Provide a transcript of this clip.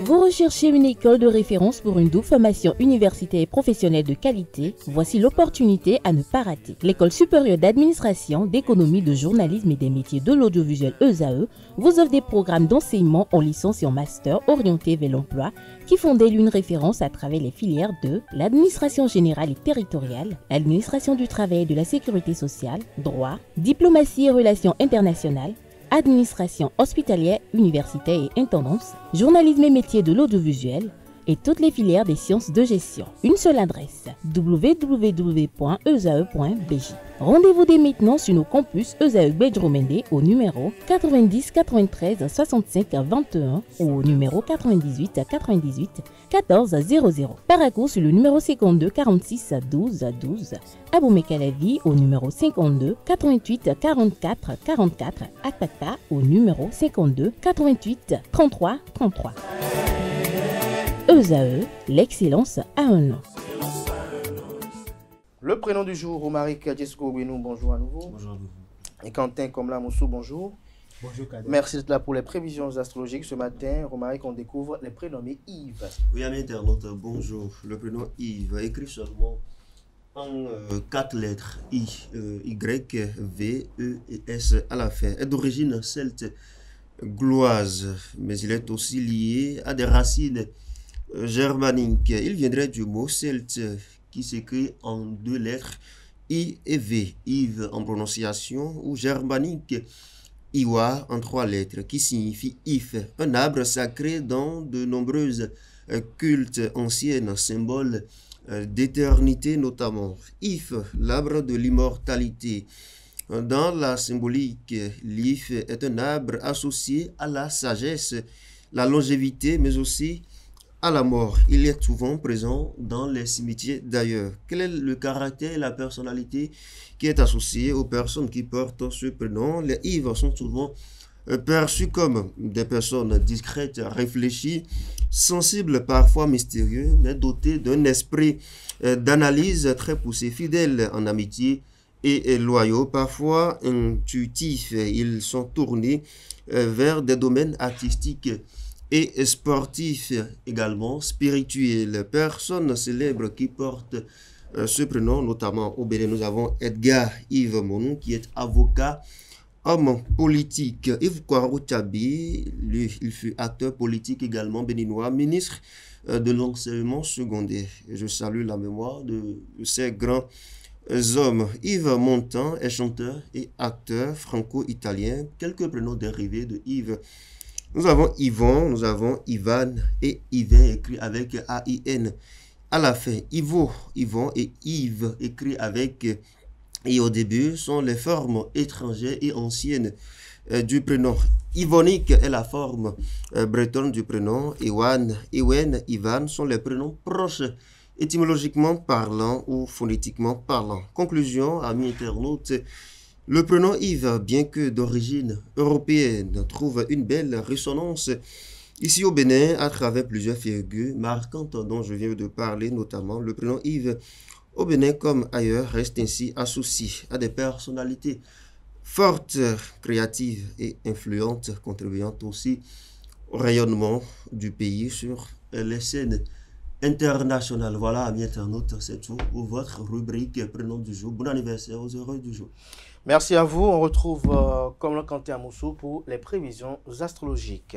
Vous recherchez une école de référence pour une double formation universitaire et professionnelle de qualité? Voici l'opportunité à ne pas rater. L'École supérieure d'administration, d'économie, de journalisme et des métiers de l'audiovisuel ESAE vous offre des programmes d'enseignement en licence et en master orientés vers l'emploi qui font d'elle une référence à travers les filières de l'administration générale et territoriale, l'administration du travail et de la sécurité sociale, droit, diplomatie et relations internationales, administration hospitalière, universitaire et intendance, journalisme et métiers de l'audiovisuel et toutes les filières des sciences de gestion. Une seule adresse, www.esae.bj. Rendez-vous dès maintenant sur nos campus ESAE Bedjromende au numéro 90 93 65 21 ou au numéro 98 98 14 00. Paracourt sur le numéro 52 46 12 12. Aboumé-Calavi au numéro 52 88 44 44. Akpata au numéro 52 88 33 33. ESAE, l'excellence à un nom. Le prénom du jour, Romaric Djesco Benou, bonjour à nouveau. Bonjour à nouveau. Et Quentin Komla Moussou, bonjour. Bonjour Kader. Merci d'être là pour les prévisions astrologiques. Ce matin, Romaric, on découvre les prénommés Yves. Oui, amis internautes, bonjour. Le prénom Yves, écrit seulement en 4 lettres, I, Y, V, E et S à la fin, est d'origine celte gauloise, mais il est aussi lié à des racines germaniques. Il viendrait du mot celte qui s'écrit en 2 lettres, I et V, Yves en prononciation, ou germanique, Iwa en 3 lettres, qui signifie If, un arbre sacré dans de nombreuses cultes anciennes, symbole d'éternité notamment. If, l'arbre de l'immortalité. Dans la symbolique, l'If est un arbre associé à la sagesse, la longévité, mais aussi à la mort. Il est souvent présent dans les cimetières d'ailleurs. Quel est le caractère et la personnalité qui est associée aux personnes qui portent ce prénom? Les Yves sont souvent perçus comme des personnes discrètes, réfléchies, sensibles, parfois mystérieux, mais dotés d'un esprit d'analyse très poussé, fidèles en amitié et loyaux, parfois intuitifs. Ils sont tournés vers des domaines artistiques et sportifs, également spirituels. Personnes célèbres qui portent ce prénom, notamment au Bénin, nous avons Edgar Yves Monou, qui est avocat, homme politique. Yves Kouarou Tchabi, lui, il fut acteur politique également béninois, ministre de l'enseignement secondaire. Je salue la mémoire de ces grands hommes. Yves Montand est chanteur et acteur franco-italien. Quelques prénoms dérivés de Yves. Nous avons Yvon, nous avons Ivan et Yvain écrit avec A-I-N. À la fin, Ivo, Yvon et Yves écrit avec et au début sont les formes étrangères et anciennes du prénom. Yvonique est la forme bretonne du prénom. Iwan, Iwen, Ivan sont les prénoms proches étymologiquement parlant ou phonétiquement parlant. Conclusion, amis internautes, le prénom Yves, bien que d'origine européenne, trouve une belle résonance ici au Bénin à travers plusieurs figures marquantes dont je viens de parler, notamment le prénom Yves au Bénin comme ailleurs reste ainsi associé à des personnalités fortes, créatives et influentes, contribuant aussi au rayonnement du pays sur les scènes internationales. Voilà, amis internautes, c'est tout pour votre rubrique prénom du jour. Bon anniversaire aux heureux du jour. Merci à vous. On retrouve comme le Quentin Moussou pour les prévisions astrologiques.